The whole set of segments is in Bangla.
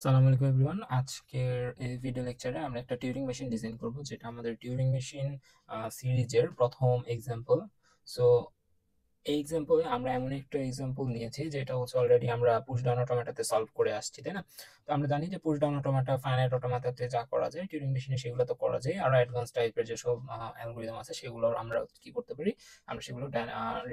সালাম আলাইকুম এভরিওয়ান। আজকের এই ভিডিও লেকচারে আমরা একটা টিউরিং মেশিন ডিজাইন করব, যেটা আমাদের টিউরিং মেশিন সিরিজের প্রথম এক্সাম্পল। সো এই এক্সাম্পলে আমরা এমন একটা এক্সাম্পল নিয়েছি যেটা হচ্ছে অলরেডি আমরা পুশ ডাউন অটোমেটাতে সলভ করে আসছি, তাই না? তো আমরা জানি যে পুশ ডাউন অটোমেটা ফাইনাইট অটোমেটাতে যা করা যায় টিউরিং মেশিনে সেগুলো তো করা যায়, আর অ্যাডভান্স টাইপের যেসব অ্যালগোরিদম আছে সেগুলো আমরা কি করতে পারি, আমরা সেগুলো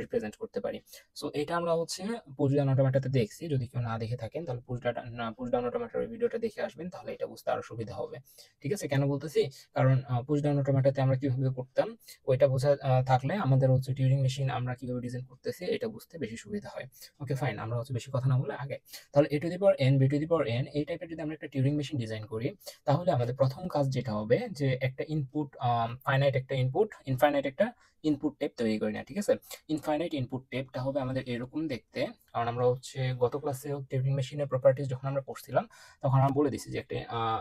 রিপ্রেজেন্ট করতে পারি। সো এটা আমরা হচ্ছে পুশ ডাউন অটোমেটাতে দেখছি। যদি কেউ না দেখে থাকেন তাহলে পুশ ডাউন অটোমেটার ভিডিওটা দেখে আসবেন, তাহলে এটা বুঝতে আরো সুবিধা হবে। ঠিক আছে? কেন বলতেছি, কারণ পুশ ডাউন অটোমেটাতে আমরা কিভাবে করতাম ওইটা বোঝা থাকলে আমাদের হচ্ছে টিউরিং মেশিন আমরা কিভাবে ডিজাইন করতেছি এটা বুঝতে বেশি সুবিধা হয়। ওকে ফাইন, আমরা হচ্ছে বেশি কথা না বলে আগে তাহলে a to the power n b to the power n এই টাইপের যদি আমরা একটা টিউরিং মেশিন ডিজাইন করি, তাহলে আমাদের প্রথম কাজ যেটা হবে যে একটা ইনপুট, ফাইনাইট একটা ইনপুট, ইনফাইনাইট একটা ইনপুট টেপ তৈরি করি না। ঠিক আছে? ইনফাইনাইট ইনপুট টেপটা হবে আমাদের এরকম দেখতে। কারণ আমরা হচ্ছে গত ক্লাসে টিউরিং মেশিনের প্রপার্টিজ যখন আমরা পড়ছিলাম তখন আমরা বলে দিছি যে একটা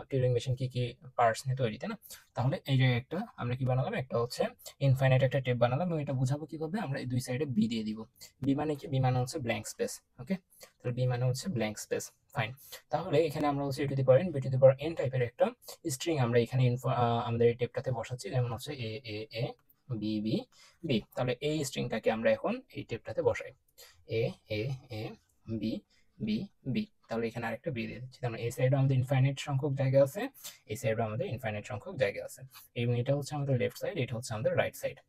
টিউরিং মেশিন কি কি পার্টস নিয়ে তৈরি, তাই না? তাহলে এই জায়গায় একটা আমরা কি বানালাম, একটা হচ্ছে ইনফাইনাইট একটা টেপ বানালাম, এবং এটা বুঝাবো কিভাবে, আমরা এই দুই সাইডে বি দিয়ে দিব। বি মানে কি? বি মানে হচ্ছে ব্ল্যাঙ্ক স্পেস। ওকে, তাহলে বি মানে হচ্ছে ব্ল্যাঙ্ক স্পেস। ফাইন, তাহলে এখানে আমরা হচ্ছে a to the power n b to the power n টাইপের একটা স্ট্রিং আমরা এখানে আমাদের এই টেপটাতে বসাচ্ছি, যেমন হচ্ছে এ এ এ বি বি বি। তাহলে এই স্ট্রিংটাকে আমরা এখন এই টেপটাতে বসাই, এ এ এ বি বি বি। তাহলে এখানে আরেকটা বি দিয়ে দিচ্ছি, তাহলে এই সাইডে আমাদের ইনফাইনাইট সংখ্যক জায়গা আছে, এই সাইডে আমাদের ইনফাইনাইট সংখ্যক জায়গা আছে, এবং এটা হচ্ছে আমাদের লেফট সাইড, এটা হচ্ছে আমাদের রাইট সাইড।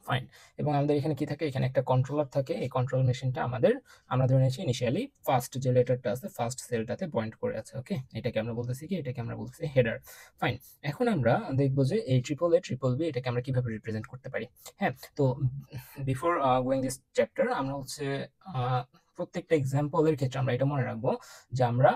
ফাইন, এবং আমাদের এখানে কি থাকে, এখানে একটা কন্ট্রোলার থাকে। এই কন্ট্রোল মেশিনটা আমাদের, আমরা ধরে নিয়েছি ইনিশিয়ালি ফার্স্ট যে লেটারটা আছে ফার্স্ট সেলটাতে পয়েন্ট করে আছে। ওকে, এটাকে আমরা বলতেছি কি, এটাকে আমরা বলতেছি হেডার। ফাইন, এখন আমরা দেখবো যে এই ট্রিপল বি এটাকে আমরা কিভাবে রিপ্রেজেন্ট করতে পারি। হ্যাঁ, তো বিফোর গোয়িং দিস চ্যাপ্টার আমরা হচ্ছে প্রত্যেকটা এক্সাম্পলের ক্ষেত্রে আমরা এটা মনে রাখবো যে আমরা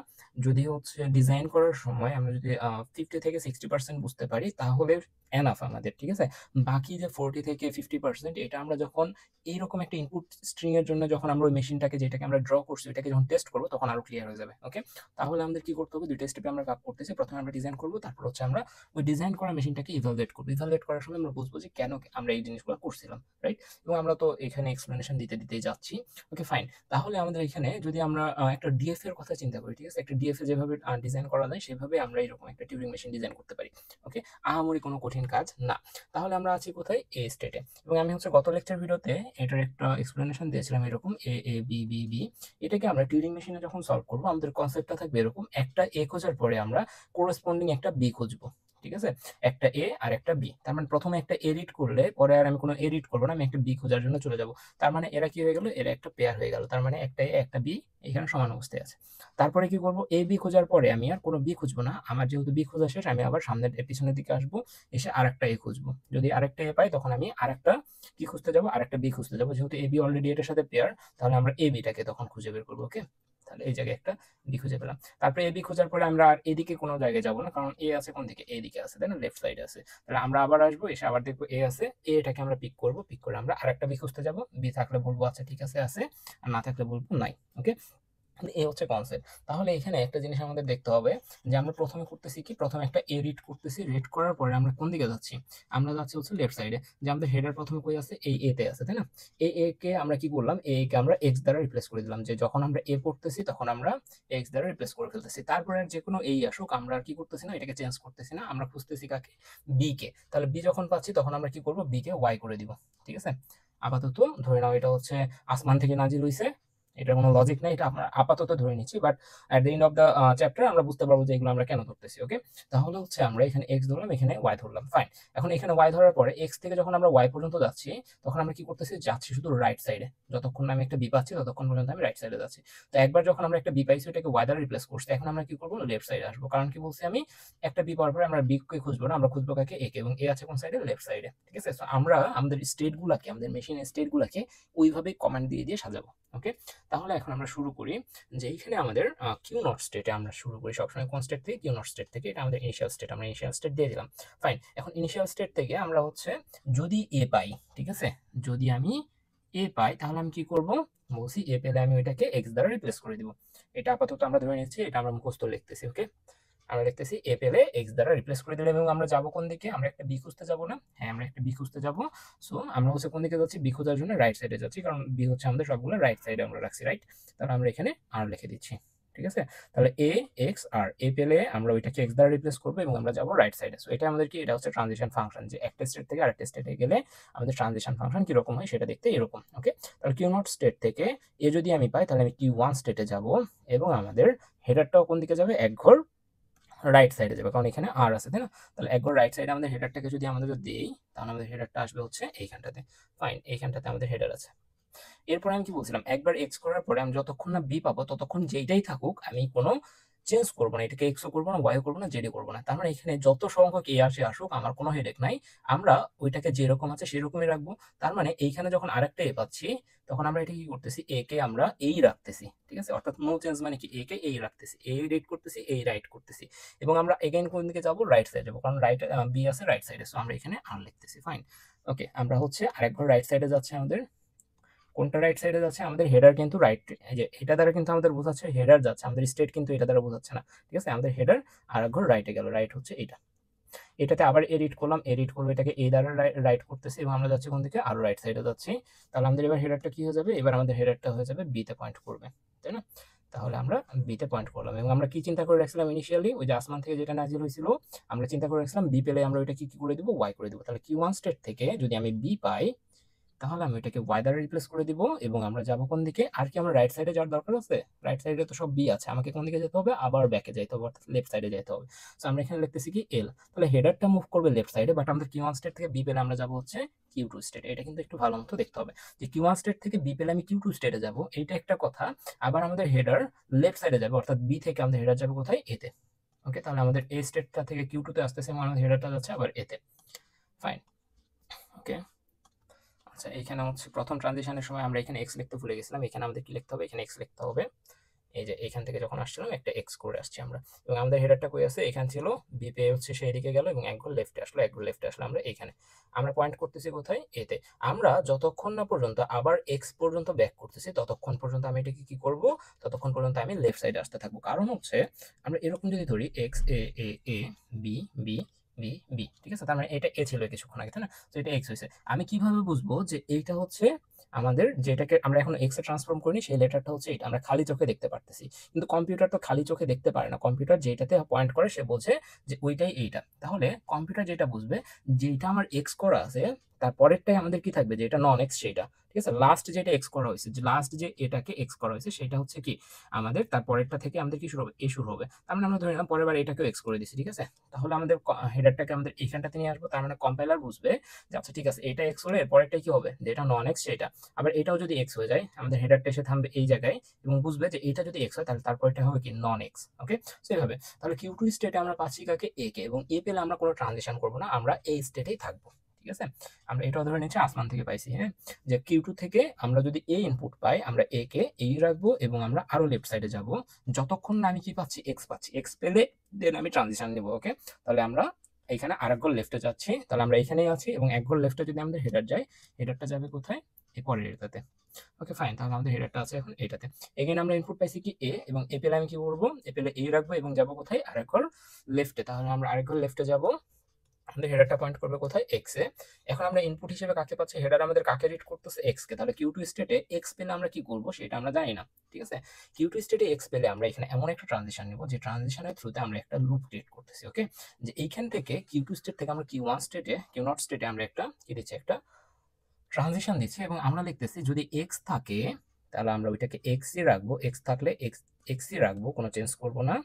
যদি হচ্ছে ডিজাইন করার সময় আমরা যদি 50 থেকে 60% বুঝতে পারি তাহলে এনাফ আমাদের। ঠিক আছে? বাকি যে 40 থেকে 50% এটা আমরা যখন এইরকম একটা ইনপুট স্ট্রিং এর জন্য যখন আমরা ওই মেশিনটাকে, যেটাকে আমরা ড্র করছি ওইটাকে যখন টেস্ট করবো তখন আরো ক্লিয়ার হয়ে যাবে। ওকে, তাহলে আমাদের কি করতে হবে, দুইটা স্টেপে আমরা কাজ করতেছি। প্রথমে আমরা ডিজাইন করবো, তারপর হচ্ছে আমরা ওই ডিজাইন করা মেশিনটাকে ইভালুয়েট করবো। ইভালুয়েট করার সময় আমরা বুঝবো যে কেন আমরা এই জিনিসগুলো করছিলাম, রাইট? এবং আমরা তো এখানে এক্সপ্লেনেশন দিতেই যাচ্ছি। ওকে ফাইন, তাহলে আমাদের এখানে যদি আমরা একটা ডিএফ এর কথা চিন্তা করি, ঠিক আছে, একটা ডিএফ এ যেভাবে ডিজাইন করা যায় সেভাবে আমরা এরকম একটা টিউরিং মেশিন ডিজাইন করতে পারি। ওকে, আহামরি কোনো কঠিন কাজ না। তাহলে আমরা আছি কোথায়, এ স্টেটে। এবং আমি হচ্ছে গত লেকচার ভিডিওতে এটার একটা এক্সপ্লেনেশন দিয়েছিলাম এরকম, এ এ বি বি বি। এটাকে আমরা টিউরিং মেশিনে যখন সলভ করবো আমাদের কনসেপ্টটা থাকবে এরকম, একটা এ খোঁজার পরে আমরা কোরেসপন্ডিং একটা বি খুঁজবো। ঠিক আছে? একটা এ আর একটা বি, তার মানে প্রথমে একটা এ রিড করলে পরে আর আমি কোনো এ রিড করবো না, আমি একটা বি খোঁজার জন্য চলে যাব। তার মানে এরা কি হয়ে গেল, এরা একটা পেয়ার হয়ে গেল। তার মানে একটা এ একটা বি এখানে সমান অবস্থায় আছে। তারপরে কি করব, এ বি খোঁজার পরে আমি আর কোনো বি খুঁজবো না, আমার যেহেতু বি খোঁজা শেষ আমি আবার সামনের পিছনের দিকে আসবো, এসে আরেকটা এ খুঁজবো। যদি আরেকটা এ পাই তখন আমি আরেকটা কি খুঁজতে যাবো, আরেকটা বি খুঁজতে যাবো। যেহেতু এ বি অলরেডি এটার সাথে পেয়ার, তাহলে আমরা এ বিটাকে তখন খুঁজে বের করবো। ওকে, তাহলে এই জায়গায় একটা বি খুঁজে পেলাম। তারপরে এ বি খোঁজার পরে আমরা আর এদিকে কোনো জায়গায় যাবো না, কারণ এ আছে কোন দিকে, এদিকে আছে, তাই না, লেফট সাইডে আছে। তাহলে আমরা আবার আসবো, এসে আবার দেখবো এ আছে, এটাকে আমরা পিক করবো, পিক করে আমরা আরেকটা বি খুঁজতে যাবো। বি থাকলে বলবো আচ্ছা ঠিক আছে, আছে, আর না থাকলে বলবো নাই। ওকে, এই হচ্ছে কনসেপ্ট। তাহলে এখানে একটা জিনিস আমাদের দেখতে হবে যে আমরা প্রথমে করতেছি কি, প্রথমে একটা এ রিড করতেছি, রিড করার পরে আমরা কোন দিকে যাচ্ছি, আমরা যাচ্ছি হচ্ছে লেফট সাইডে। যে আমাদের হেডার প্রথমে কই আছে, এই এ তে আছে, তাই না? এই এ কে আমরা কি করলাম, এ কে আমরা এক্স দ্বারা রিপ্লেস করে দিলাম, যে যখন আমরা এ পড়তেছি তখন আমরা এক্স দ্বারা রিপ্লেস করে ফেলতেছি। তারপরে আর যে কোনো এই আসুক আমরা আর কি করতেছি না, এটাকে চেঞ্জ করতেছি না, আমরা খুঁজতেছি কাকে, বি কে। তাহলে বি যখন পাচ্ছি তখন আমরা কি করব, বি কে ওয়াই করে দিব। ঠিক আছে? আপাতত ধরে নাও এটা হচ্ছে আসমান থেকে নাজিল হইছে, এটার কোনো লজিক নাই, এটা আমরা আপাতত ধরে নিচ্ছি, but at the end of the chapter আমরা বুঝতে পারবো যে এগুলো আমরা কেন ধরতেছি। ওকে, তাহলে হচ্ছে আমরা এখানে এক্স ধরলাম, এখানে ওয়াই ধরলাম। ফাইন, এখন এখানে ওয়াই ধরার পরে এক্স থেকে যখন আমরা ওয়াই পর্যন্ত যাচ্ছি তখন আমরা কি করতেছি, যাচ্ছি শুধু রাইট সাইডে। যতক্ষণ না আমি একটা বি পাচ্ছি ততক্ষণ পর্যন্ত আমি রাইট সাইডে যাচ্ছি। তো একবার যখন আমরা একটা বি পাইছি ওটাকে ওয়াই দ্বারা রিপ্লেস করছি, এখন আমরা কি করবো, লেফট সাইডে আসবো। কারণ কি বলছি আমি, একটা বি পাওয়ার পরে আমরা বি কে খুঁজবো না, আমরা খুঁজবো কাকে, এ কে, এবং এ আছে কোন সাইডে, লেফট সাইডে। ঠিক আছে? তো আমরা আমাদের স্টেট গুলাকে, আমাদের মেশিনের স্টেট গুলাকে ওইভাবে কমান্ড দিয়ে দিয়ে সাজাবো। ওকে, তাহলে এখন আমরা শুরু করি যে এইখানে আমাদের কিউ নট স্টেটে আমরা শুরু করি সবসময় কোন স্টেট থেকে, কিউ নট স্টেট থেকে। এটা আমাদের ইনিশিয়াল স্টেট, আমরা ইনিশিয়াল স্টেট দিয়ে দিলাম। ফাইন, এখন ইনিশিয়াল স্টেট থেকে আমরা হচ্ছে যদি এ পাই, ঠিক আছে, যদি আমি এ পাই তাহলে আমি কি করব, বলছি এ পেলে আমি ওইটাকে এক্স দ্বারা রিপ্লেস করে দিব। এটা আপাতত আমরা ধরে নিচ্ছি, এটা আমরা মুখস্থ লিখতেছি। ওকে, আমরা লিখতেছি এ পেলে এক্স দ্বারা রিপ্লেস করে দিলাম, এবং আমরা যাবো কোন দিকে, আমরা একটা বি খুঁজতে যাবো না, হ্যাঁ আমরা একটা বি খুঁজতে যাবো। সো আমরা হচ্ছে কোন দিকে যাচ্ছি, বি খোঁজার জন্য রাইট সাইডে যাচ্ছি, কারণ বি হচ্ছে আমাদের সবগুলো রাইট সাইডে আমরা রাখছি, রাইট? তাহলে আমরা এখানে আর লিখে দিচ্ছি। ঠিক আছে? তাহলে এ এক্স আর এ পেলে আমরা ওইটাকে এক্স দ্বারা রিপ্লেস করবো এবং আমরা যাবো রাইট সাইডে। সো এটা আমাদের কি, এটা হচ্ছে ট্রানজিশন ফাংশন, যে একটা স্টেট থেকে আরেকটা স্টেটে গেলে আমাদের ট্রানজিশন ফাংশন কিরকম হয় সেটা দেখতে এরকম। ওকে, তাহলে কিউ নট স্টেট থেকে এ যদি আমি পাই তাহলে আমি কিউ ওয়ান স্টেটে যাব এবং আমাদের হেডারটাও কোন দিকে যাবে, এক ঘর রাইট সাইডে যাবে, কারণ এখানে আর আছে, তাই না? তাহলে একবার রাইট সাইডে আমাদের হেডারটাকে যদি আমাদের দেই তাহলে আমাদের হেডারটা আসবে হচ্ছে এইখানটাতে। ফাইন, এইখানটাতে আমাদের হেডার আছে। এরপরে আমি কি বলছিলাম, একবার এক্স করার পরে আমি যতক্ষণ না বি পাবো ততক্ষণ যেইটাই থাকুক আমি কোনো চেঞ্জ করবো না, এটাকে এক্সও করবো না, ওয়াইও করবো না, জেডও করবো না। তার মানে এখানে যত সংখ্যক এ আসে আসুক আমার কোনো হেডেক নাই, আমরা ওইটাকে যেরকম আছে সেরকমই রাখবো। তার মানে এইখানে যখন আরেকটা এ পাচ্ছি তখন আমরা এটা কি করতেছি, এ কে আমরা এই রাখতেছি, ঠিক আছে? অর্থাৎ নো চেঞ্জ মানে কি, এ কে এই রাখতেছি, এই রিড করতেছি, এই রাইট করতেছি, এবং আমরা এগেইন কোন দিকে যাবো, রাইট সাইডে যাবো, কারণ রাইট বি আছে রাইট সাইডে, সো আমরা এখানে আর লিখতেছি। ফাইন, ওকে, আমরা হচ্ছে আরেকবার রাইট সাইডে যাচ্ছে, আমাদের কোনটা রাইট সাইডে যাচ্ছে, আমাদের হেডার কিন্তু রাইট, এই যে এটা দ্বারা কিন্তু আমাদের বোঝাচ্ছে হেডার যাচ্ছে, আমাদের স্টেট কিন্তু এটা দ্বারা বোঝাচ্ছে না, ঠিক আছে? আমাদের হেডার আর ঘর রাইটে গেল, রাইট হচ্ছে এটা, এটাতে আবার এডিট করলাম, এডিট করবো এটাকে এই দ্বারা রাইট করতেছি এবং আমরা যাচ্ছি কোন দিকে, আরো রাইট সাইডে যাচ্ছি। তাহলে আমাদের এবার হেডারটা কি হয়ে যাবে, এবার আমাদের হেডারটা হয়ে যাবে বিতে পয়েন্ট করবে, তাই না? তাহলে আমরা বিতে পয়েন্ট করলাম এবং আমরা কি চিন্তা করে রাখছিলাম ইনিশিয়ালি, ওই যে আসমান থেকে যেটা নাজিল হয়েছিল, আমরা চিন্তা করে রাখছিলাম বি পেলে আমরা ওইটা কি করে দেবো, ওয়াই করে দেবো। তাহলে কিউ ওয়ান স্টেট থেকে যদি আমি বি পাই তাহলে আমি এটাকে ওয়াই দ্বারা রিপ্লেস করে দিব এবং আমরা যাবো কোন দিকে, আর কি আমরা রাইট সাইডে যাওয়ার দরকার আছে? রাইট সাইডে তো সব বি আছে, আমাকে কোন দিকে যেতে হবে, আবার ব্যাকে যেতে হবে, অর্থাৎ লেফট সাইডে যেতে হবে। সো আমরা এখানে লিখতেছি কি এল, তাহলে হেডারটা মুভ করবে লেফট সাইডে, বাট আমাদের কিউ ওয়ান স্টেট থেকে বি পেলে আমরা যাবো হচ্ছে কিউ টু স্টেটে। এটা কিন্তু একটু ভালো মতো দেখতে হবে যে কিউ ওয়ান স্টেট থেকে বি পেলে আমি কিউ টু স্টেটে যাবো, এইটা একটা কথা। আবার আমাদের হেডার লেফট সাইডে যাবে, অর্থাৎ বি থেকে আমাদের হেডার যাবে কোথায়, এতে। ওকে, তাহলে আমাদের এ স্টেটটা থেকে কিউ টু তে আসতেছে এবং আমাদের হেডারটা যাচ্ছে আবার এতে। ফাইন, ওকে। আচ্ছা, এখানে হচ্ছে প্রথম ট্রানজিশনের সময় আমরা এখানে এক্স লিখতে ভুলে গেছিলাম, এখানে আমাদের কি লিখতে হবে, এখানে এক্স লিখতে হবে। এই যে এখান থেকে যখন আসছিলাম একটা এক্স করে আসছি আমরা, এবং আমাদের হেডারটা কই আছে, এখানে ছিল, বি পে হচ্ছে সেই দিকে গেল এবং এক ঘর লেফটে আসলো, এক ঘর লেফটে আসলো, আমরা এখানে আমরা পয়েন্ট করতেছি কোথায়, এতে। আমরা যতক্ষণ না পর্যন্ত আবার এক্স পর্যন্ত ব্যাক করতেছি ততক্ষণ পর্যন্ত আমি এটাকে কি করব, ততক্ষণ পর্যন্ত আমি লেফট সাইডে আসতে থাকবো। কারণ হচ্ছে আমরা এরকম যদি ধরি x A A A B B B B, ঠিক আছে? তার মানে এটা এ ছিল কিছুক্ষণ আগে, তাই না? তো এটা এক্স হয়েছে। আমি কিভাবে বুঝবো যে এইটা হচ্ছে আমাদের, যেটাকে আমরা এখন এক্স এ ট্রান্সফর্ম করিনি সেই লেটারটা হচ্ছে এটা, আমরা খালি চোখে দেখতে পারতেছি, কিন্তু কম্পিউটার তো খালি চোখে দেখতে পারে না, কম্পিউটার যেটাতে পয়েন্ট করে সে বোঝে যে ওইটাই এইটা। তাহলে কম্পিউটার যেটা বুঝবে, যেটা আমার এক্স করা আছে তারপরেরটাই আমাদের কি থাকবে, যেটা নন এক্স সেটা, ঠিক আছে? লাস্ট যেটা এক্স করা হয়েছে, যে লাস্ট যে এটাকে এক্স করা হয়েছে সেটা হচ্ছে কি আমাদের, তারপরেরটা থেকে আমাদের কি শুরু হবে, এ শুরু হবে। তার মানে আমরা ধরে নিলাম পরের বার এটাকেও এক্স করে দিচ্ছি, ঠিক আছে? তাহলে আমাদের হেডারটাকে আমাদের এইখানটাতে নিয়ে আসবো, তার মানে কম্পাইলার বুঝবে যে আচ্ছা ঠিক আছে, এটা এক্স হলে এরপরেরটা কি হবে, যেটা নন এক্স সেটা। আবার এটাও যদি এক্স হয়ে যায় আমাদের হেডারটা এসে থামবে এই জায়গায় এবং বুঝবে যে এটা যদি এক্স হয় তাহলে তারপরটা হবে কি, নন এক্স। ওকে, সো এইভাবে তাহলে কিউ টু স্টেটে আমরা পাচ্ছি কাকে, এ কে, এবং এ পেলে আমরা কোনো ট্রানজিশন করবো না, আমরা এই স্টেটেই থাকবো, ঠিক আছে? আমরা এটাও ধরে নিচ্ছি আসমান থেকে পাইছি, হ্যাঁ, যে কিউ টু থেকে আমরা যদি এ ইনপুট পাই আমরা এ কে এই রাখবো এবং আমরা আরো লেফট সাইডে যাব যতক্ষণ না আমি কি পাচ্ছি, এক্স পাচ্ছি। এক্স পেলে দেন আমি ট্রানজিশন নিব। ওকে, তাহলে আমরা এখানে আরেক গোল লেফটে যাচ্ছি, তাহলে আমরা এখানেই আছি এবং এক গোল লেফটে যদি আমাদের হেডার যায়, হেডারটা যাবে কোথায়, এই পরের এটাতে। ওকে, ফাইন, তাহলে আমাদের হেডারটা আছে এখন এটাতে। এখানে আমরা ইনপুট পাইছি কি এ, এবং এ পেলে আমি কি করবো, এ পেলে এ রাখবো এবং যাবো কোথায়, আরেক ঘর লেফটে। তাহলে আমরা আরেক ঘর লেফটে যাবো, আমাদের হেডারটা পয়েন্ট করবে কোথায়, এক্স এ। এখন আমরা ইনপুট হিসেবে কাকে পাচ্ছি, হেডার আমাদের কাকে রিড করতেছে, এক্স কে। তাহলে কিউ টু স্টেটে এক্স পেলে আমরা কি করবো সেটা আমরা জানি না, ঠিক আছে? কিউ টু স্টেটে এক্স পেলে আমরা এখানে এমন একটা ট্রানজিশন নিব যে ট্রানজিশনের থ্রুতে আমরা একটা লুপ ক্রিয়েট করতেছি। ওকে, যে এইখান থেকে কিউ টু স্টেট থেকে আমরা কিউ ওয়ান স্টেটে, কিউ নট স্টেটে আমরা একটা কি দিচ্ছি, একটা ট্রানজিশন দিচ্ছি এবং আমরা লিখতেছি যদি এক্স থাকে তাহলে আমরা ওইটাকে এক্সই রাখবো, এক্স থাকলে এক্সই রাখবো, কোনো চেঞ্জ করব না,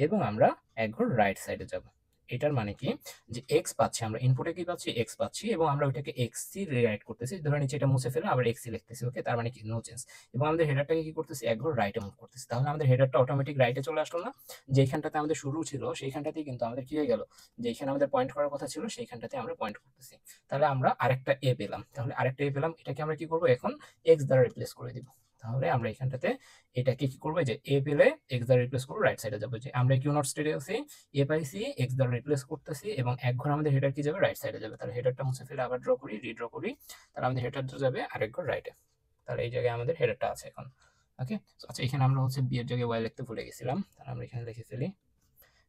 এবং আমরা একবার রাইট সাইডে যাব। এটার মানে কি, যে এক্স পাচ্ছি আমরা, ইনপুটে কি পাচ্ছি, এক্স পাচ্ছি, এবং আমরা ওইটাকে এক্সই রিরাইট করতেছি, ধরে নিচ্ছি এটা মুছে ফেলে আবার এক্সই লিখতেছি। ওকে, তার মানে কি, নো চেঞ্জ। এবং আমাদের হেডারটাকে কি করতেছি, একবার রাইটে মুভ করতেছি, তাহলে আমাদের হেডারটা অটোমেটিক রাইটে চলে আসলো না? যেখানটাতে আমাদের শুরু ছিল সেইখানটাতেই কিন্তু আমাদের কি হয়ে গেল, যেখানে আমাদের পয়েন্ট করার কথা ছিল সেইখানটাতে আমরা পয়েন্ট করতেছি। তাহলে আমরা আরেকটা এ পেলাম, তাহলে আরেকটা এ পেলাম, এটাকে আমরা কি করব, এখন এক্স দ্বারা রিপ্লেস করে দিব। তাহলে আমরা এখানটাতে এটাকে কি করবো, যে এ পেলে এক্স দ্বারা রিপ্লেস করবো, রাইট সাইডে যাবো, যে আমরা কিউ নট স্টেটে আছি, এ পাইছি, এক্স দ্বারা রিপ্লেস করতেছি এবং এক ঘর আমাদের হেডার কি যাবে, রাইট সাইডে যাবে। তাহলে হেডারটা মুছে ফেলে আবার ড্র করি, রিড্র করি, তাহলে আমাদের হেডারটা যাবে আরেক ঘর রাইটে। তাহলে এই জায়গায় আমাদের হেডারটা আছে এখন। ওকে, আচ্ছা, এখানে আমরা হচ্ছে বি এর জায়গায় ওয়াই লিখতে ভুলে গেছিলাম, তাহলে আমরা এখানে লিখে ফেলি,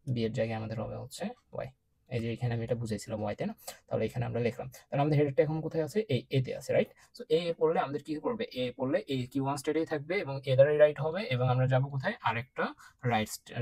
বি এর জায়গায় আমাদের হবে হচ্ছে ওয়াই, এই যে এখানে আমি এটা বুঝাইছিলাম ওয়াইতে না, তাহলে এখানে আমরা লিখলাম। তাহলে আমাদের হেডারটা এখন কোথায় আছে? এই এতে আছে, রাইট? সো এ পড়লে আমাদের কি করবে? এ পড়লে এই Q1 স্টেটেই থাকবে এবং এ দ্বারাই রাইট হবে, এবং আমরা যাব কোথায়? আরেকটা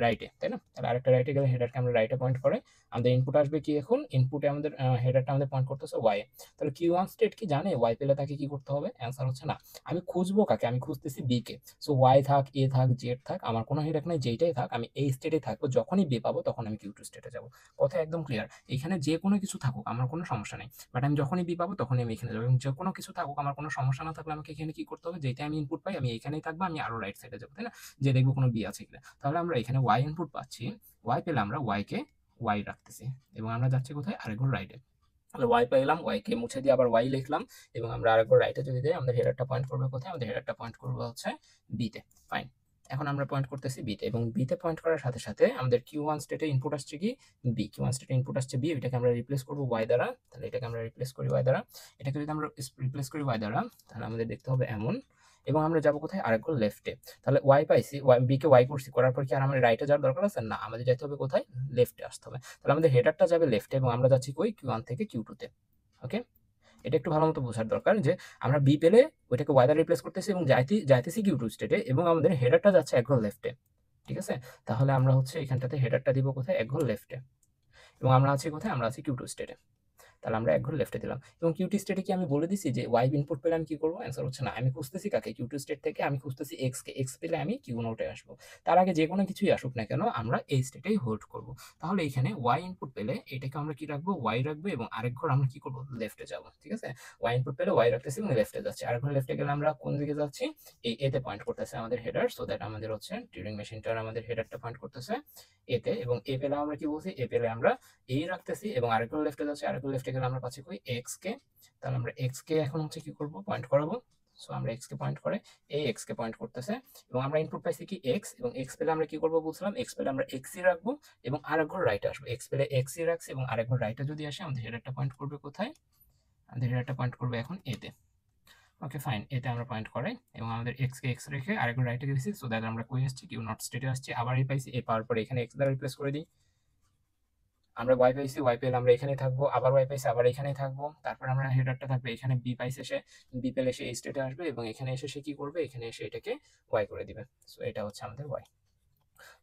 রাইটে, তাই না? তাহলে আরেকটা রাইটে গেলে হেডারকে আমরা রাইটে পয়েন্ট করে আমাদের ইনপুট আসবে কি? এখন ইনপুটে আমাদের হেডারটা আমাদের পয়েন্ট করতেছে ওয়াই। তাহলে Q1 স্টেট কি জানে? ওয়াই পেলে তাকে কি করতে হবে? অ্যান্সার হচ্ছে না। আমি খুঁজবো কাকে? আমি খুঁজতেছি বি কে। সো ওয়াই থাক, এ থাক, জেড থাক, আমার কোনো হেডার নাই, যেইটাই থাক আমি এই স্টেটে থাকবো। যখনই বি পাবো তখন আমি Q2 স্টেটে যাবো। কথা একদম ক্লিয়ার। এখানে যে কোনো কিছু থাকুক আমার কোনো সমস্যা নেই, বাট আমি যখনই বি পাবো তখনই আমি এখানে যাবো, এবং যে কোনো কিছু থাকুক আমার কোনো সমস্যা না থাকলে আমাকে এখানে কি করতে হবে? যেটা আমি ইনপুট পাই আমি এখানেই থাকবো, আমি আরো রাইট সাইডে যাবো, তাই না? যে দেখবো কোনো বি আছে কিনা। তাহলে আমরা এখানে ওয়াই ইনপুট পাচ্ছি, ওয়াই পেলে আমরা ওয়াই কে ওয়াই রাখতেছি, এবং আমরা যাচ্ছি কোথায়? আরেকবার রাইটে। তাহলে ওয়াই পেলাম, ওয়াই কে মুছে দিয়ে আবার ওয়াই লিখলাম, এবং আমরা আরেকবার রাইটে যদি যাই আমাদের হেডারটা পয়েন্ট করবে কোথায়? আমাদের হেডারটা পয়েন্ট করবে হচ্ছে বিতে। ফাইন, এখন আমরা পয়েন্ট করতেছি বিতে, এবং বিতে পয়েন্ট করার সাথে সাথে আমাদের Q1 স্টেটে ইনপুট আসছে কি? বি। Q1 স্টেটে ইনপুট আসছে বি, এটাকে আমরা রিপ্লেস করবো ওয়াই দ্বারা। তাহলে এটাকে আমরা রিপ্লেস করি ওয়াই দ্বারা। এটাকে যদি আমরা রিপ্লেস করি ওয়াই দ্বারা, তাহলে আমাদের দেখতে হবে এমন, এবং আমরা যাবো কোথায়? আরেকবার লেফটে। তাহলে ওয়াই পাইছি, বি কে ওয়াই করছি, করার পর কি আর আমাদের রাইটে যাওয়ার দরকার আছে? না, আমাদের যেতে হবে কোথায়? লেফটে আসতে হবে। তাহলে আমাদের হেডারটা যাবে লেফটে, এবং আমরা যাচ্ছি কই? Q1 থেকে Q2 তে। ওকে, এটা একটু ভালো মতো বোঝার দরকার যে আমরা বি পেলে ওইটাকে ওয়াই দ্বারা রিপ্লেস করতেছি এবং যাইতেছি Q2 স্টেটে, এবং আমাদের হেডারটা যাচ্ছে এক ঘর লেফটে। ঠিক আছে? তাহলে আমরা হচ্ছে এখানটাতে হেডারটা দিব কোথায়? এক ঘর লেফটে, এবং আমরা আছি কোথায়? আমরা আছি Q2 স্টেটে। তাহলে আমরা এক ঘর লেফটে দিলাম, এবং কিউটি স্টেটে কি আমি বলে দিছি যে ওয়াই ইনপুট পেলে আমি কি করবো? অ্যান্সার হচ্ছে না। আমি খুঁজতেছি কাকে? Q2 স্টেট থেকে আমি খুঁজতেছি এক্স কে। এক্স পেলে আমি Q নোটে আসবো। তার আগে যে কোনো কিছুই আসুক না কেন আমরা এই স্টেটেই হোল্ড করব। তাহলে এখানে ওয়াই ইনপুট পেলে এটাকে আমরা কি রাখবো? ওয়াই রাখবো, এবং আরেক ঘর আমরা কি করবো? লেফটে যাবো। ঠিক আছে? ওয়াই ইনপুট পেলে ওয়াই রাখতেছি এবং লেফটে যাচ্ছি। আরেক ঘর লেফটে গেলে আমরা কোন দিকে যাচ্ছি? এই এতে পয়েন্ট করতেছে আমাদের হেডার, সো দ্যাট আমাদের হচ্ছে টিউরিং মেশিনটার আমাদের হেডারটা পয়েন্ট করতেছে এতে, এবং এ পেলে আমরা কি বলছি? এ পেলে আমরা এই রাখতেছি, এবং আরেকবার লেফটে যাচ্ছে। আরেকবার লেফটে গেলে আমরা পাচ্ছি কই? এক্স কে। তাহলে আমরা এক্স কে এখন হচ্ছে কি করব? পয়েন্ট করাবো। সো আমরা এক্স কে পয়েন্ট করে এই এক্স কে পয়েন্ট করতেছে, এবং আমরা ইনপুট পাইছি কি? এক্স, এবং এক্স পেলে আমরা কি করব বলছিলাম? এক্স পেলে আমরা এক্সই রাখবো, এবং আরেকবার রাইটে আসবো। এক্স পেলে এক্সই রাখছি, এবং আরেকবার রাইটে যদি আসে আমাদের হেডারটা পয়েন্ট করবে কোথায়? আমাদের হেডারটা পয়েন্ট করবে এখন এতে। ওকে ফাইন, এতে আমরা পয়েন্ট করাই, এবং আমাদের এক্স কে এক্স রেখে আরেকবার রাইটে গেছি, সো দ্যাট আমরা কই আসছি? কিউ নট স্টেটে আসছি। আবার এই পাইছি, এ পাওয়ার পরে এখানে এক্স দ্বারা রিপ্লেস করে দিই। আমরা ওয়াই পাইছি, ওয়াই পেলে আমরা এখানেই থাকবো, আবার ওয়াই পাইছি, আবার এখানেই থাকবো। তারপর আমরা হেডারটা থাকবে এখানে, বি পাইছে সে, বি পেলে সে এই স্টেটে আসবে, এবং এখানে এসে সে কি করবে? এখানে এসে এটাকে ওয়াই করে দিবে। সো এটা হচ্ছে আমাদের ওয়াই।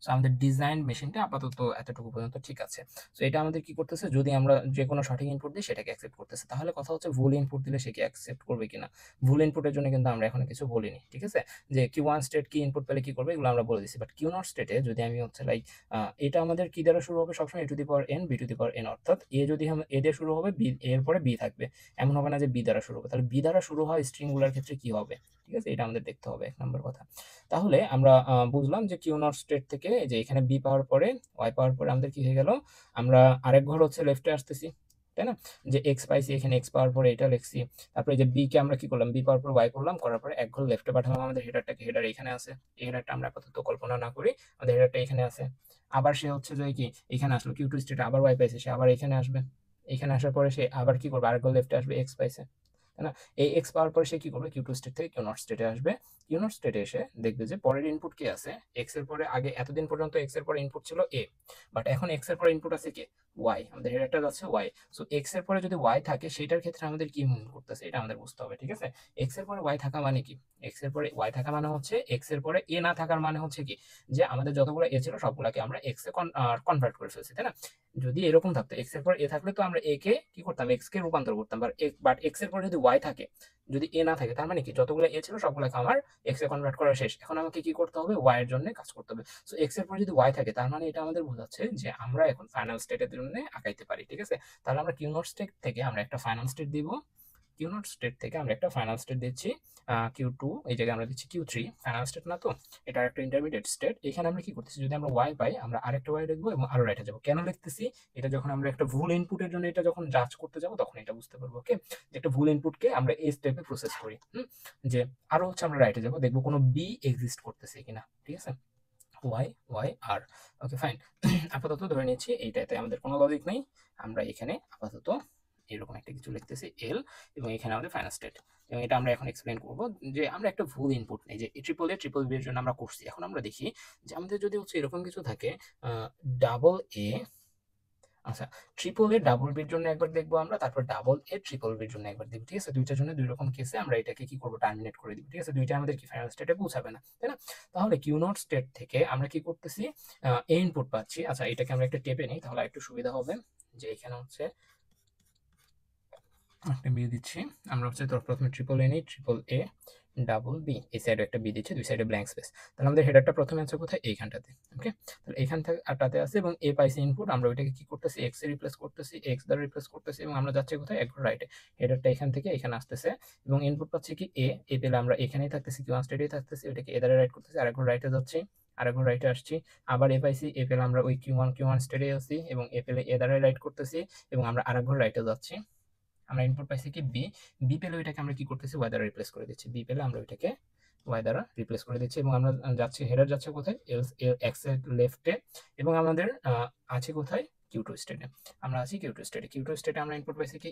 সো আমাদের ডিজাইন মেশিনটা আপাতত এতটুকু পর্যন্ত ঠিক আছে। সো এটা আমাদের কি করতেছে? যদি আমরা যে কোনো সঠিক ইনপুট দিই সেটাকে অ্যাকসেপ্ট করতেছে। তাহলে কথা হচ্ছে ভুল ইনপুট দিলে সে কি অ্যাকসেপ্ট করবে কিনা? ভুল ইনপুটের জন্য কিন্তু আমরা এখনো কিছু বলিনি। ঠিক আছে? যে Q1 স্টেট কি ইনপুট পেলে কি করবে এগুলো আমরা বলে দিচ্ছি। বাট Q0 স্টেটে যদি আমি হচ্ছে লাইক এটা আমাদের কি দ্বারা শুরু হবে? সবসময় a two the power n b two the power n, অর্থাৎ a যদি a দিয়ে শুরু হবে, b এর পরে b থাকবে। এমন হবে না যে b দ্বারা শুরু হবে। তাহলে b দ্বারা শুরু হয় স্ট্রিং গুলার ক্ষেত্রে কি হবে? ঠিক আছে? এটা আমাদের দেখতে হবে 1 নম্বর কথা। তাহলে আমরা বুঝলাম যে Q নট স্টেট থেকে যে এখানে বি পাওয়ার পরে ওয়াই পাওয়ার পরে আমাদের কি হয়ে গেল? আমরা আরেক ঘর হচ্ছে লেফটে আসতেছি, তাই না? যে এক্স পাইছি, এখানে এক্স পাওয়ার পরে এটা লিখছি। তারপরে যে বি কে আমরা কি করলাম? বি পাওয়ার পর ওয়াই করলাম, করার পরে এক ঘর লেফটে পাঠালাম আমাদের হেডারটাকে। হেডার এখানে আছে, এই হেডারটা আমরা আপাতত কল্পনা না করি, আমাদের হেডারটা এখানে আছে। আবার সে হচ্ছে যে কি এখানে আসলো Q2 স্টেটে, আবার ওয়াই পাইছে, সে আবার এখানে আসবে। এখানে আসার পরে সে আবার কি করবে? আরেক ঘর লেফটে আসবে, এক্স পাইছে, তাই না? এই এক্স পাওয়ার পরে সে কি করবে? Q2 স্টেট থেকে Q নট স্টেটে আসবে। Q নট স্টেটে এসে দেখবে যে পরের ইনপুট কি আছে? এক্স এর পরে, আগে এতদিন পর্যন্ত এক্স এর পরে ইনপুট ছিল এ, বাট এখন এক্স এর পরে ইনপুট আছে কি? ওয়াই। আমাদের হেডারটা যাচ্ছে ওয়াই। সো এক্স এর পরে যদি ওয়াই থাকে সেটার ক্ষেত্রে আমাদের কি মিন করতেছে এটা আমাদের বুঝতে হবে। ঠিক আছে? এক্স এর পরে ওয়াই থাকা মানে কি? এক্স এর পরে ওয়াই থাকা মানে হচ্ছে এক্স এর পরে এ না থাকার মানে হচ্ছে কি? যে আমাদের যতগুলো এ ছিল সবগুলোকে আমরা এক্স এ কনভার্ট করে ফেলছি, তাই না? যদি এরকম থাকতো এক্স এর পর এ থাকলে তো আমরা এ কে কি করতাম? এক্স কে রূপান্তর করতাম। বাট এক্স এর পর যদি ওয়াই থাকে, যদি এ না থাকে, তার মানে কি? যতগুলো এ ছিল সবগুলোকে আমার এক্স এ কনভার্ট করা শেষ। এখন আমাকে কি করতে হবে? ওয়াই এর জন্য কাজ করতে হবে। সো এক্স এর পর যদি ওয়াই থাকে তার মানে এটা আমাদের বোঝাচ্ছে যে আমরা এখন ফাইনাল স্টেটের জন্য আগাইতে পারি। ঠিক আছে? তাহলে আমরা কিউ নট স্টেট থেকে আমরা একটা ফাইনাল স্টেট দিব। কিউ নট স্টেট থেকে আমরা একটা ফাইনাল স্টেট দিচ্ছি Q2, এই জায়গায় আমরা দিচ্ছি Q3। ফাইনাল স্টেট না তো, এটা একটা ইন্টারমিডিয়েট স্টেট। এখানে আমরা কি করতেছি? যদি আমরা ওয়াই পাই আমরা আরেকটা ওয়াই লিখবো এবং আরো রাইটে যাবো। কেন লিখতেছি? এটা যখন আমরা একটা ভুল ইনপুটের জন্য এটা যখন জাজ করতে যাবো তখন এটা বুঝতে পারবো। ওকে, যে একটা ভুল ইনপুটকে আমরা এই স্টেপে প্রসেস করি। যে আরো হচ্ছে আমরা রাইটে যাবো, দেখবো কোনো বি এক্সিস্ট করতেছে কিনা। ঠিক আছে? ওয়াই ওয়াই আর, ওকে ফাইন। আপাতত ধরে নিচ্ছি এইটাতে আমাদের কোনো লজিক নেই, আমরা এখানে আপাতত এরকম একটা কিছু লিখতেছি এল, এবং এখানে আমাদের ফাইনাল স্টেট। এবং এটা আমরা এখন এক্সপ্লেন করব যে আমরা একটা ভুল ইনপুট নেই, যে ট্রিপল বি এর জন্য আমরা করছি। এখন আমরা দেখি যে আমাদের যদি হচ্ছে এরকম কিছু থাকে ডাবল এ আচ্ছা, ট্রিপল এ ডাবল বির জন্য একবার দেখবো আমরা, তারপর ডাবল এ ট্রিপল বির জন্য একবার দেখবো, ঠিক আছে? দুইটার জন্য দুই রকম কেসে আমরা এটাকে কি করবো, টার্মিনেট করে দিব, ঠিক আছে? দুইটা আমাদের কি ফাইনাল স্টেটে পৌঁছাবে না, তাই না? তাহলে কিউ নট স্টেট থেকে আমরা কি করতেছি, এ ইনপুট পাচ্ছি। আচ্ছা, এটাকে আমরা একটা টেপে নিই, তাহলে একটু সুবিধা হবে। যে এখানে হচ্ছে একটা বি দিচ্ছি আমরা, হচ্ছে তো প্রথমে ট্রিপল এ নিই, ট্রিপল এ ডাবল বি, এই সাইডে একটা বি দিচ্ছি, দুই সাইডে ব্ল্যাঙ্ক স্পেস। তাহলে আমাদের হেডারটা প্রথমে আছে কোথায়, এইখানটাতে। ওকে, তাহলে এইখান থেকে আটাতে আছে এবং এ পাইছে ইনপুট, আমরা ওইটাকে কি করতেছি, এক্স এ রিপ্লেস করতেছি, এক্স দ্বারা রিপ্লেস করতেছি এবং আমরা যাচ্ছি কোথায়, এক ঘর রাইটে। হেডারটা এখান থেকে এখানে আসতেছে এবং ইনপুট পাচ্ছি কি এ পেলে আমরা এখানেই থাকতেছি, কিউ স্টেটেই থাকতেছি, ওইটাকে এ দ্বারা রাইট করতেছি, আরেক ঘর রাইটে যাচ্ছি, আরেক ঘর রাইটে আসছি, আবার এ পাইছি, এ পেলে আমরা ওই কিউ ওয়ান স্টেটে আছি এবং এ পেলে এ দ্বারা রাইট করতেছি এবং আমরা আরেক ঘর রাইটে যাচ্ছি। আমরা ইনপুট পাইছি কি বি পেলে ওইটাকে আমরা কি করতেছি, ওয়াই দ্বারা রিপ্লেস করে দিচ্ছি, বি পেলে আমরা ওইটাকে ওয়াই দ্বারা রিপ্লেস করে দিচ্ছি এবং আমরা যাচ্ছি, হেডার যাচ্ছে কোথায়, এক্স এর লেফটে এবং আমাদের আছে কোথায়, কিউ2 স্টেটে। আমরা আছি কিউ2 স্টেটে। কিউ2 স্টেটে আমরা ইনপুট পাইছি কি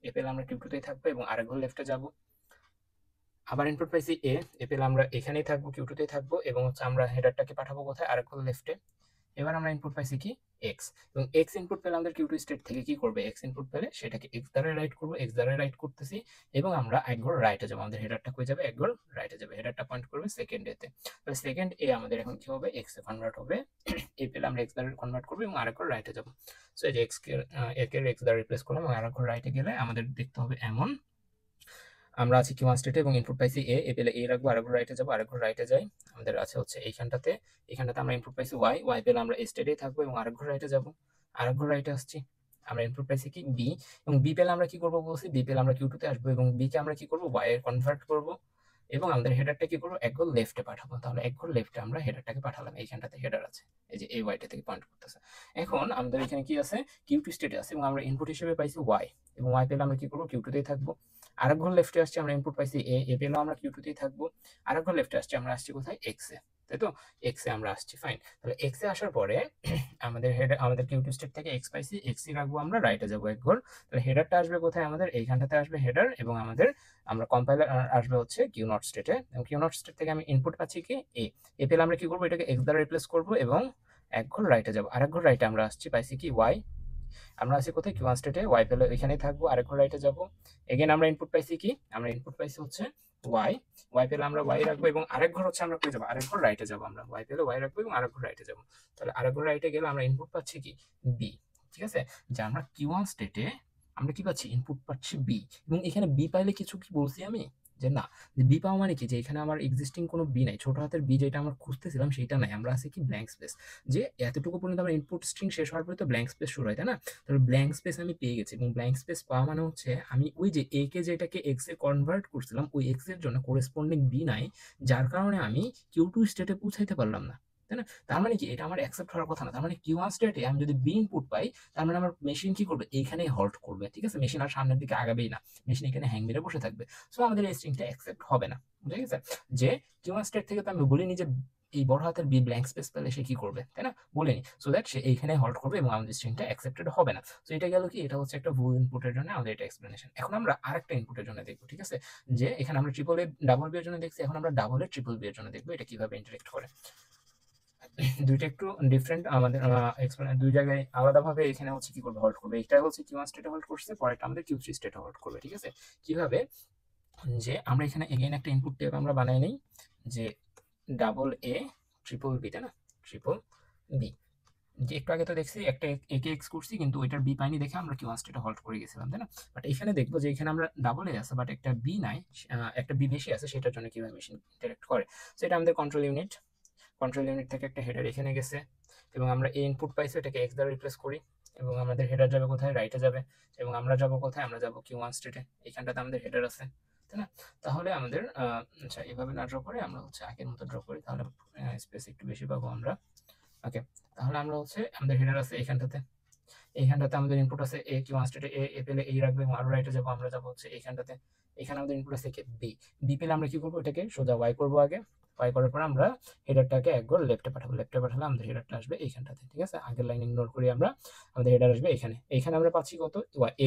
এ পেলে আমরা কিউ2তেই থাকবো এবং আরেক ঘর লেফটে যাব। আবার ইনপুট পাইছি এ পেলে আমরা এখানেই থাকবো, কিউ2তেই থাকবো এবং হচ্ছে আমরা হেডারটাকে পাঠাবো কোথায়, আরেক ঘর লেফটে। এবার আমরা ইনপুট পাইছি কি এক্স, এবং এক্স ইনপুট পেলে আমাদের কিউ2 স্টেট থেকে কি করবে, এক্স ইনপুট পেলে সেটাকে এক্স দ্বারা রাইট করবো, এক্স দ্বারা রাইট করতেছি এবং আমরা এক ঘর রাইটে যাবো। আমাদের হেডারটা কই যাবে, এক ঘর রাইটে যাবে, হেডারটা পয়েন্ট করবে সেকেন্ড এতে। তাহলে সেকেন্ড এ আমাদের এখন কি হবে, এক্স এ কনভার্ট হবে, এ পেলে আমরা এক্স দ্বারা কনভার্ট করবো এবং আরেক ঘর রাইটে যাবো। সো এই যে এক্স কে এক্স দ্বারা রিপ্লেস করলাম এবং আরেক ঘর রাইটে গেলে আমাদের দেখতে হবে এমন, আমরা আছি কিউ ওয়ান স্টেটে এবং ইনপুট পাইছি এ পেলে এ রাখবো, আরেকবার রাইটে যাবো, আরেকবার রাইটে যাই, আমাদের আছে হচ্ছে এইখানটাতে, এখানটাতে আমরা ইনপুট পাইছি ওয়াই পেলে আমরা এ স্টেটেই থাকবো এবং আরেকবার রাইটে যাবো, আরেকবার রাইটে আসছি, আমরা ইনপুট পাইছি কি বি, এবং বি পেলে আমরা কি করবো বলছি, বি পেলে আমরা কিউ2তে আসবো এবং বি কে আমরা কি করবো, ওয়াই এর কনভার্ট করবো এবং আমাদের হেডারটা কি করবো, এক ঘর লেফটে পাঠাবো। তাহলে এক ঘর লেফটে আমরা হেডারটাকে পাঠালাম, এইখানটাতে হেডার আছে, এই যে এই ওয়াইটা থেকে পয়েন্ট করতেছে। এখন আমাদের এখানে কি আছে, কিউ2 স্টেটে আছে এবং আমরা ইনপুট হিসেবে পাইছি ওয়াই এবং ওয়াই পেলে আমরা কি করবো, কিউ2তেই থাকবো। আরেক ঘর লেফটে আসছে, আমরা ইনপুট পাইছি এ পেলেও আমরা কিউ2তেই থাকবো। আরেক ঘর লেফটে আসছে, আমরা আসছি কোথায়, এক্স এ, তাই তো? এক্স এ আমরা আসছি, ফাইন। তাহলে এক্স এ আসার পরে আমাদের কিউ2 স্টেট থেকে এক্স পাইছি, এক্স ই রাখবো, আমরা রাইটে যাবো এক ঘর। তাহলে হেডারটা আসবে কোথায়, আমাদের এইখানটাতে আসবে হেডার এবং আমরা কম্পাইলার আসবে হচ্ছে কিউ নট স্টেটে, এবং কিউ নট স্টেট থেকে আমি ইনপুট পাচ্ছি কি এ পেলে আমরা কি করবো, এটাকে এক্স দ্বারা রিপ্লেস করবো এবং এক ঘর রাইটে যাবো, আরেক ঘর রাইটে আমরা আসছি, পাইছি কি ওয়াই, আমরা আছি কোথায়, কিউ ওয়ান স্টেটে, ওয়াই পেলে এখানেই থাকবো, আরেক ঘর রাইটে যাবো। এগেন আমরা ইনপুট পাইছি কি, আমরা ইনপুট পাইছি হচ্ছে ওয়াই পেলে আমরা ওয়াই রাখবো এবং আরেক ঘর হচ্ছে আমরা কই যাবো, আরেক ঘর রাইটে যাবো, আমরা ওয়াই পেলে ওয়াই রাখবো এবং আরেক ঘর রাইটে যাবো। তাহলে আরেক ঘর রাইটে গেলে আমরা ইনপুট পাচ্ছি কি বি, ঠিক আছে? যে আমরা কিউ ওয়ান স্টেটে আমরা কি পাচ্ছি, ইনপুট পাচ্ছি বি, এবং এখানে বি পাইলে কিছু কি বলছি আমি, যে না, যে বি পাওয়া মানে কি, যে এখানে আমার এক্সিস্টিং কোনো বি নাই, ছোট হাতের বি যেটা আমরা খুঁজতেছিলাম সেটা নাই, আমরা আছে কি ব্ল্যাঙ্ক স্পেস, যে এতটুকু পর্যন্ত আমার ইনপুট স্ট্রিং শেষ হওয়ার পরে তো ব্ল্যাঙ্ক স্পেস শুরু হয়, তাই না? তাহলে ব্ল্যাঙ্ক স্পেস আমি পেয়ে গেছি এবং ব্ল্যাঙ্ক স্পেস পাওয়া মানে হচ্ছে আমি ওই যে এ কে যেটাকে এক্স এ কনভার্ট করছিলাম, ওই এক্স এর জন্য করেসপন্ডিং বি নাই, যার কারণে আমি কিউ2 স্টেটে পৌঁছাইতে পারলাম না, তাই না? তার মানে কি, এটা আমার অ্যাকসেপ্ট হওয়ার কথা না। তার মানে কিউ ওয়ান স্টেটে আমি যদি বি ইনপুট পাই, তার মানে আমার মেশিন কি করবে, এইখানেই হল্ট করবে, ঠিক আছে? মেশিন আর সামনের দিকে আগাবেই না, মেশিন এখানে হ্যাং মেরে বসে থাকবে। সো আমাদের এই স্ট্রিংটা অ্যাকসেপ্ট হবে না, বুঝে গেছে? যে কিউ ওয়ান স্টেট থেকে তো আমি বলিনি যে এই বড় হাতের বি ব্ল্যাঙ্ক স্পেস পেলে সে কি করবে, তাই না? বলিনি, সো দ্যাট সে এইখানে হল্ট করবে এবং আমাদের স্ট্রিংটা অ্যাকসেপ্টেড হবে না। সো এটা গেল কি, এটা হচ্ছে একটা ভুল ইনপুটের জন্য আমাদের এটা এক্সপ্লেনেশন। এখন আমরা আরেকটা ইনপুটের জন্য দেখবো, ঠিক আছে? যে এখানে আমরা ট্রিপল এ ডাবল বি এর জন্য দেখছি, এখন আমরা ডাবল এ ট্রিপল বি এর জন্য দেখবো এটা কিভাবে ইন্টারেক্ট করে। দুইটা একটু ডিফারেন্ট, আমাদের দুই জায়গায় আলাদাভাবে এখানে হচ্ছে কি করবে, হল্ট করবে। এটা হচ্ছে কিউ ওয়ান স্টেটে হল্ট করছে, পরেরটা আমাদের কিউ থ্রি স্টেটে হল্ট করবে, ঠিক আছে? কিভাবে, যে আমরা এখানে এগেইন একটা ইনপুট টেপ আমরা বানাই নেই, যে ডাবল এ ট্রিপল বি, তাই না? ট্রিপল বি, যে একটু আগে তো দেখছি একটা একে এক্স করছি কিন্তু ওইটার বি পাইনি দেখে আমরা কিউ ওয়ান স্টেটে হল্ট করে গেছিলাম, তাই না? বাট এখানে দেখবো যে এখানে আমরা ডাবল এ আছে বাট একটা বি নাই, একটা বি বেশি আছে, সেটার জন্য কিভাবে মেশিন ইন্টারেক্ট করে। সেটা আমাদের কন্ট্রোল ইউনিট থেকে একটা হেডার এখানে গেছে এবং আমরা এই ইনপুট পাইছি, এটাকে এক্স দ্বারা রিপ্লেস করি এবং আমাদের হেডার যাবে কোথায়, রাইটে যাবে এবং আমরা যাব কোথায়, আমরা যাব কিউ ওয়ান স্টেটে, এখানটাতে আমাদের হেডার আছে, তাই না? তাহলে আমাদের আচ্ছা, এভাবে না ড্র করে আমরা হচ্ছে আগের মতো ড্র করি, তাহলে স্পেস একটু বেশি পাবো আমরা। ওকে, তাহলে আমরা হচ্ছে আমাদের হেডার আছে এইখানটাতে আমাদের ইনপুট আছে এ, কিউ ওয়ান স্টেটে এ পেলে এই রাখবে এবং আরো রাইটে যাবো, আমরা যাবো হচ্ছে এইখানটাতে, এখানে আমাদের ইনপুট আছে বি পেলে আমরা কি করবো, এটাকে সোজা ওয়াই করবো আগে, ওয়াই করার পর আমরা হেডারটাকে এক ঘর লেফটে পাঠাবো, লেফটে পাঠালে আমাদের হেডারটা আসবে এইখানটাতে, ঠিক আছে? আগের লাইন ইগনোর করি আমরা, আমাদের হেডার আসবে এইখানে আমরা পাচ্ছি কত,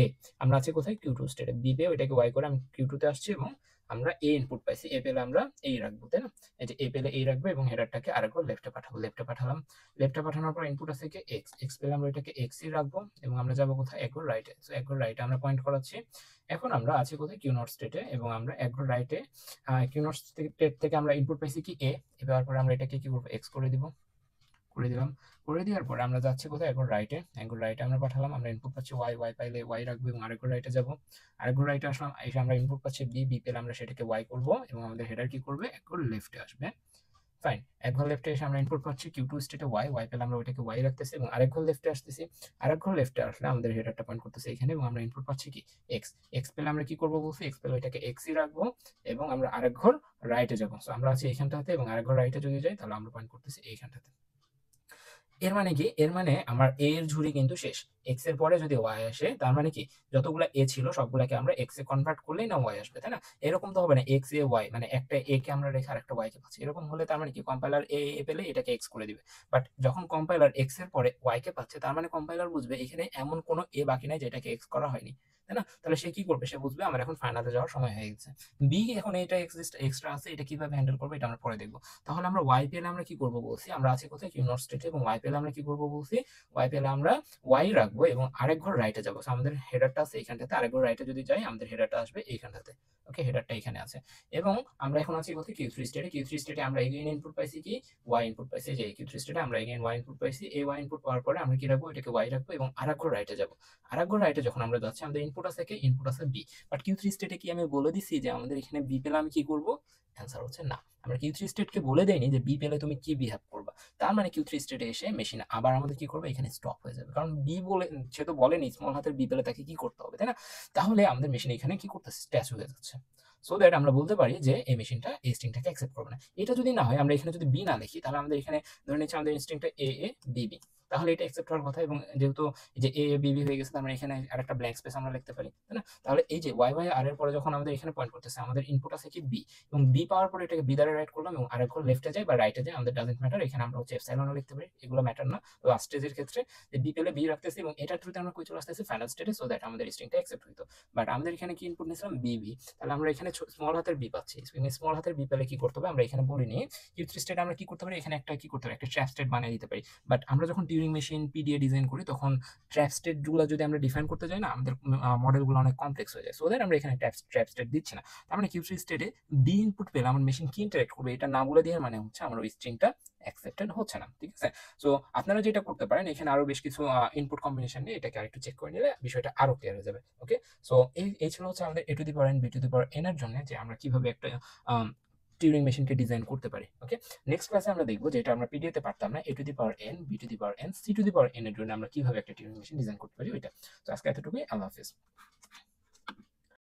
এ, আমরা আছি কোথায়, কিউ2 স্টেটে, বি পেয়ে ওইটাকে ওয়াই করে আমি কিউ2তে আসছি এবং আমরা এ ইনপুট পাইছি, এ পেলে আমরা এই রাখবো, তাই না? এই যে এ পেলে এই রাখবো এবং হেডারটাকে আরেকবার লেফটে পাঠাবো, লেফটে পাঠালাম। লেফটে পাঠানোর পর ইনপুট আছে কি এক্স, এক্স পেলে আমরা এটাকে এক্সই রাখবো এবং আমরা যাবো কোথায়, এক ঘর রাইটে। সো এক ঘর রাইটে আমরা পয়েন্ট করাচ্ছি। এখন আমরা আছি কোথায়, কিউ নট স্টেটে, এবং আমরা এক ঘর রাইটে কিউ নট স্টেট থেকে আমরা ইনপুট পাইছি কি এ, এবার পরে আমরা এটাকে কি করবো, এক্স করে দিব, করে দিলাম। করে দেওয়ার পরে আমরা যাচ্ছি কোথায়, একবার রাইটে, একবার রাইটে আমরা পাঠালাম, আমরা ইনপুট পাচ্ছি ওয়াই, ওয়াই পাইলে ওয়াই রাখবো এবং আরেকবার রাইটে যাবো, আরেকবার রাইটে আসলাম, এসে আমরা ইনপুট পাচ্ছি বি, বি পেলে আমরা সেটাকে ওয়াই করবো এবং আমাদের হেডার কি করবে, একবার লেফটে আসবে। ফাইন, এক ঘর লেফটে এসে আমরা ইনপুট পাচ্ছি কিউ টু স্টেটে ওয়াই, ওয়াই পেলে আমরা ওইটাকে ওয়াই রাখতেছি এবং আরেক ঘর লেফটে আসতেছি, আরেক ঘর লেফটে আসলে আমাদের হেডারটা পয়েন্ট করতেছে এখানে এবং আমরা ইনপুট পাচ্ছি কি এক্স, এক্স পেলে আমরা কি করবো বলছি, এক্স পেলে ওইটাকে এক্সই রাখবো এবং আমরা আরেক ঘর রাইটে যাবো। সো আমরা আছি এইখানটাতে এবং আরেক ঘর রাইটে যদি যাই তাহলে আমরা পয়েন্ট করতেছি এইখানটাতে। এর মানে কি, এর মানে আমার এ এর ঝুড়ি কিন্তু শেষ। এক্স এর পরে যদি ওয়াই আসে তার মানে কি, যতগুলা এ ছিল সবগুলাকে আমরা এক্স এ কনভার্ট করলেই না ওয়াই আসবে, তাই না? এরকম তো হবে না এক্স এ ওয়াই, মানে একটা এ কে আমরা রেখে আরেকটা ওয়াই কে পাচ্ছি, এরকম হলে তার মানে কি কম্পাইলার এ এ পেলে এটাকে এক্স করে দিবে। বাট যখন কম্পাইলার এক্স এর পরে ওয়াই কে পাচ্ছে তার মানে কম্পাইলার বুঝবে এখানে এমন কোনো এ বাকি নাই যেটাকে এক্স করা হয়নি, তাই না? তাহলে সে কি করবে, সে বুঝবে আমার এখন ফাইনালে যাওয়ার সময় হয়ে গেছে। বি এখন এটা এক্সট্রা আছে, এটা কিভাবে হ্যান্ডেল করবে এটা আমরা পরে দেখবো। তাহলে আমরা ওয়াই পেলে আমরা কি করবো বলছি, আমরা আছি কোথায়, কিউ নট স্টেটে, এবং ওয়াই পেলে আমরা কি করবো বলছি, ওয়াই পেলে আমরা ওয়াই রাখবো এবং আরেক ঘর রাইটে যাবো। আমাদের হেডারটা আছে এইখানটাতে, আরেক ঘর রাইটে যদি যাই আমাদের হেডারটা আসবে এইখানটাতে। ওকে, হেডারটা এখানে আছে এবং আমরা এখন আছি কোথায়, কিউ থ্রি স্টেটে। কিউ থ্রি স্টেটে আমরা এগেইন ইনপুট পাইছি কি ওয়াই ইনপুট পাইছি, যে কিউ থ্রি স্টেটে আমরা এগেইন ওয়াই ইনপুট পাইছি। এই ওয়াই ইনপুট পাওয়ার পরে আমরা কি রাখবো, এটাকে ওয়াই রাখবো এবং আরেক ঘর রাইটে যাবো। আরেক ঘর রাইটে যখন আমরা যাচ্ছি আমাদের ইনপুট আছে কি, ইনপুট আছে বি। বাট কিউ থ্রি স্টেটে কি আমি বলে দিছি যে আমাদের এখানে বি পেলে আমি কি করবো, অ্যান্সার হচ্ছে না। আমরা কিউ থ্রি স্টেটকে বলে দেয়নি যে বি পেলে তুমি কি বিহেভ করবা। তার মানে কিউ থ্রি স্টেটে এসে মেশিন আবার আমাদের কি করবে, এখানে স্টপ হয়ে যাবে, কারণ বি বলে, সে তো বলেনি স্মল হাতের বি পেলে তাকে কি করতে হবে, তাই না? তাহলে আমাদের মেশিন এখানে কি করতেছে, স্ট্যাচু হয়ে যাচ্ছে। সো দ্যাট আমরা বলতে পারি যে এই মেশিনটা এই স্ট্রিংটাকে অ্যাকসেপ্ট করবে না। এটা যদি না হয়, আমরা এখানে যদি বি না লিখি তাহলে আমাদের এখানে ধরে নিচ্ছি আমাদের স্ট্রিংটা এ এ বি বি, তাহলে এটা অ্যাকসেপ্ট হওয়ার কথা। এবং যেহেতু যে এ এ বি বি হয়ে গেছে তার মানে এখানে আরেকটা ব্ল্যাঙ্ক স্পেস আমরা লিখতে পারি, তাই না? তাহলে এই যে ওয়াই ওয়াই আর এর পরে যখন আমাদের এখানে পয়েন্ট করতেছে, আমাদের ইনপুট আছে কি বি, এবং বি পাওয়ার পরে এটাকে বি দ্বারা রাইট করলাম এবং আরেক ঘর লেফটে যায় বা রাইটে যায়, আমাদের ডাজেন্ট ম্যাটার। এখানে আমরা হচ্ছে এপসাইলনও লিখতে পারি, এগুলো ম্যাটার না। লাস্ট স্টেজের ক্ষেত্রে যে বি পেলে বি রাখতেছি এবং এটার থ্রুতে আমরা কই চলে আসতেছি, ফাইনাল স্টেটে, সো দ্যাট আমাদের স্ট্রিংটা অ্যাকসেপ্ট হইতো। বাট আমাদের এখানে কি ইনপুট নিয়েছিলাম, বি বি, তাহলে আমরা এখানে স্মল হাতের বি পাচ্ছি। স্মল হাতের বি পেলে কি করতে হবে, আমরা এখানে বলিনি। কিউ থ্রি স্টেট আমরা কি করতে পারি, এখানে একটা কি করতে পারি, একটা ট্র্যাপ স্টেট বানিয়ে দিতে পারি। বাট আমরা যখন টিউরিং মেশিন পিডিএ ডিজাইন করি তখন ট্র্যাপ স্টেট গুলো যদি আমরা ডিফাইন করতে যাই না, আমাদের মডেলগুলো অনেক কমপ্লেক্স হয়ে যায়। সো দ্যাট আমরা এখানে ট্র্যাপ স্টেট দিচ্ছি না। তার মানে কিউ থ্রি স্টেটে বি ইনপুট পেলে আমার মেশিন কি ইন্টারেক্ট করবে এটা না বলে দেওয়ার মানে হচ্ছে আমার ওই স্ট্রিংটা অ্যাকসেপ্টেড হচ্ছে না, ঠিক আছে? সো আপনারা যেটা করতে পারেন, এখানে আরো বেশ কিছু ইনপুট কম্বিনেশন নিয়ে এটাকে আরেকটু চেক করে নিলে বিষয়টা আরো ক্লিয়ার হয়ে যাবে। ওকে, সো এই ছিল হচ্ছে আমাদের a to the power n b to the power n এর জন্য, যে আমরা কিভাবে একটা টিউরিং মেশিনকে ডিজাইন করতে পারি। ওকে, নেক্সট ক্লাসে আমরা দেখবো যেটা আমরা পিডিএতে পারতাম না, a to the power n b to the power n c to the power n এর জন্য আমরা কিভাবে একটা টিউরিং মেশিন ডিজাইন করতে পারি ওইটা। তো আজকে এতটুকুই, আল্লাহ হাফেজ।